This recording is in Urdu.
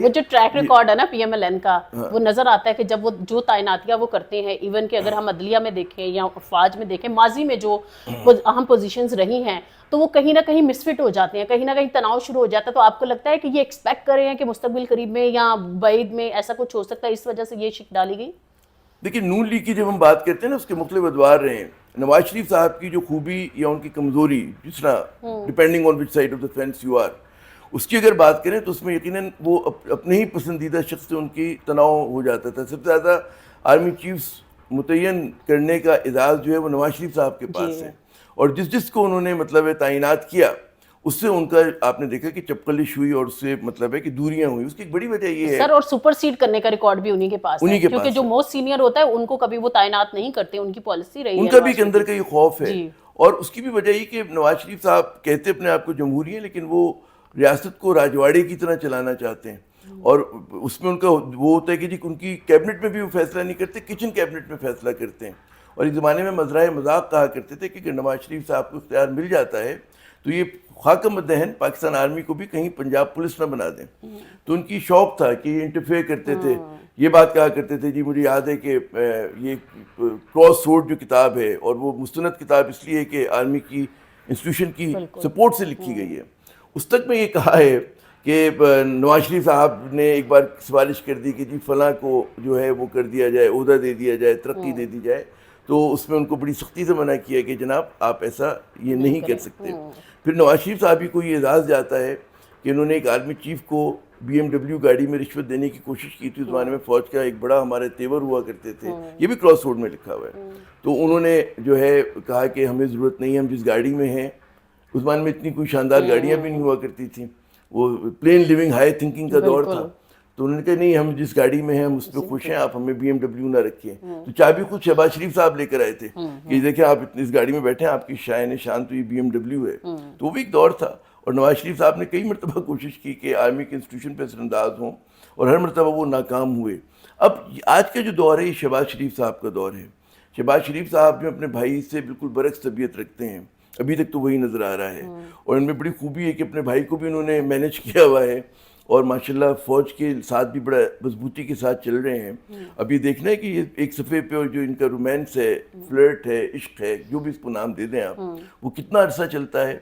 وہ جو ٹریک ریکارڈ ہے نا پی ایم ایل این کا وہ نظر آتا ہے کہ جب وہ جو تعیناتیاں وہ کرتے ہیں، ایون کہ اگر ہم عدلیہ میں دیکھیں یا افواج میں دیکھیں، ماضی میں جو اہم پوزیشنز رہی ہیں تو وہ کہیں نہ کہیں مس فٹ ہو جاتے ہیں، کہیں نہ کہیں تناؤ شروع ہو جاتا ہے. تو آپ کو لگتا ہے کہ یہ ایکسپیکٹ کر رہے ہیں کہ مستقبل قریب میں یا بعید میں ایسا کچھ ہو سکتا ہے، اس وجہ سے یہ شک ڈالی گئی؟ دیکھیں نون لیگ کی جب ہم بات کرتے ہیں نا اس کے مختلف ادوار رہے ہیں. نواز شریف صاحب کی جو خوبی یا ان کی کمزوری، جس طرح depending on which side of the fence you are, اس کی اگر بات کریں تو اس میں یقیناً وہ اپنے ہی پسندیدہ شخص سے ان کی تناؤ ہو جاتا تھا. سب سے زیادہ آرمی چیفز متعین کرنے کا اعزاز جو ہے وہ نواز شریف صاحب کے پاس ہے، اور جس کو انہوں نے مطلب تعینات کیا اس سے ان کا آپ نے دیکھا کہ چپکلش ہوئی، اور اس سے مطلب ہے کہ دوریاں ہوئی. اس کی ایک بڑی وجہ یہ ہے سر، اور سپر سیڈ کرنے کا ریکارڈ بھی انہی کے پاس ہے، کیونکہ جو موسٹ سینئر ہوتا ہے ان کو کبھی وہ تعینات نہیں کرتے، ان کی پالیسی رہی ہے. ان کا بھی ایک اندر کا یہ خوف ہے، اور اس کی بھی وجہ یہ کہ نواز شریف صاحب کہتے اپنے آپ کو جمہوری ہیں، لیکن وہ ریاست کو راجواڑے کی طرح چلانا چاہتے ہیں. اور اس میں ان کا وہ ہوتا ہے کہ جی ان کی کیبنٹ میں بھی وہ فیصلہ نہیں کرتے، کچن کیبنٹ میں فیصلہ کرتے ہیں. اور ایک زمانے میں مزرعہ مذاق کہا کرتے تھے کہ اگر نواز شریف صاحب کو اختیار مل جاتا ہے تو یہ خاکم دہن پاکستان آرمی کو بھی کہیں پنجاب پولیس نہ بنا دیں. تو ان کی شوق تھا کہ یہ انٹرفیئر کرتے تھے. یہ بات کہا کرتے تھے، جی مجھے یاد ہے کہ یہ کراس سورڈ جو کتاب ہے، اور وہ مستند کتاب اس لیے کہ آرمی کی انسٹیٹیوشن کی سپورٹ سے لکھی گئی ہے، اس تک میں یہ کہا ہے کہ نواز شریف صاحب نے ایک بار سفارش کر دی کہ جی فلاں کو جو ہے وہ کر دیا جائے، عہدہ دے دیا جائے، ترقی دے دی جائے. تو اس میں ان کو بڑی سختی سے منع کیا کہ جناب آپ ایسا یہ نہیں کر سکتے. پھر نواز شریف صاحب ہی کو یہ اعزاز جاتا ہے کہ انہوں نے ایک آرمی چیف کو بی ایم ڈبلیو گاڑی میں رشوت دینے کی کوشش کی تھی. اس زمانے میں فوج کا ایک بڑا ہمارے تیور ہوا کرتے تھے، یہ بھی کراس روڈ میں لکھا ہوا ہے. تو انہوں نے جو ہے کہا کہ ہمیں ضرورت نہیں ہے، ہم جس گاڑی میں ہیں، اس زمانے میں اتنی کوئی شاندار گاڑیاں بھی نہیں ہوا کرتی تھیں، وہ پلین لیونگ ہائی تھنکنگ کا دور تھا. تو انہوں نے کہا نہیں، ہم جس گاڑی میں ہیں ہم اس پہ خوش ہیں، آپ ہمیں بی ایم ڈبلیو نہ رکھیں. تو چابی خود شہباز شریف صاحب لے کر آئے تھے کہ دیکھیں آپ اس گاڑی میں بیٹھے ہیں، آپ کی شائن شان تو یہ بی ایم ڈبلیو ہے. تو وہ بھی ایک دور تھا. اور نواز شریف صاحب نے کئی مرتبہ کوشش کی کہ آرمی کے انسٹیٹیوشن پہ اثر انداز ہوں، اور ہر مرتبہ وہ ناکام ہوئے. اب آج کا جو دور ہے یہ شہباز شریف صاحب کا دور ہے. شہباز شریف صاحب جو اپنے بھائی سے بالکل برعکس طبیعت رکھتے ہیں، ابھی تک تو وہی نظر آ رہا ہے. اور ان میں بڑی خوبی ہے کہ اپنے بھائی کو بھی انہوں نے مینیج کیا ہوا ہے، اور ماشاءاللہ فوج کے ساتھ بھی بڑا مضبوطی کے ساتھ چل رہے ہیں. اب یہ دیکھنا ہے کہ یہ ایک صفحے پہ جو ان کا رومانس ہے، فلرٹ ہے، عشق ہے، جو بھی اس کو نام دے دیں آپ، وہ کتنا عرصہ چلتا ہے.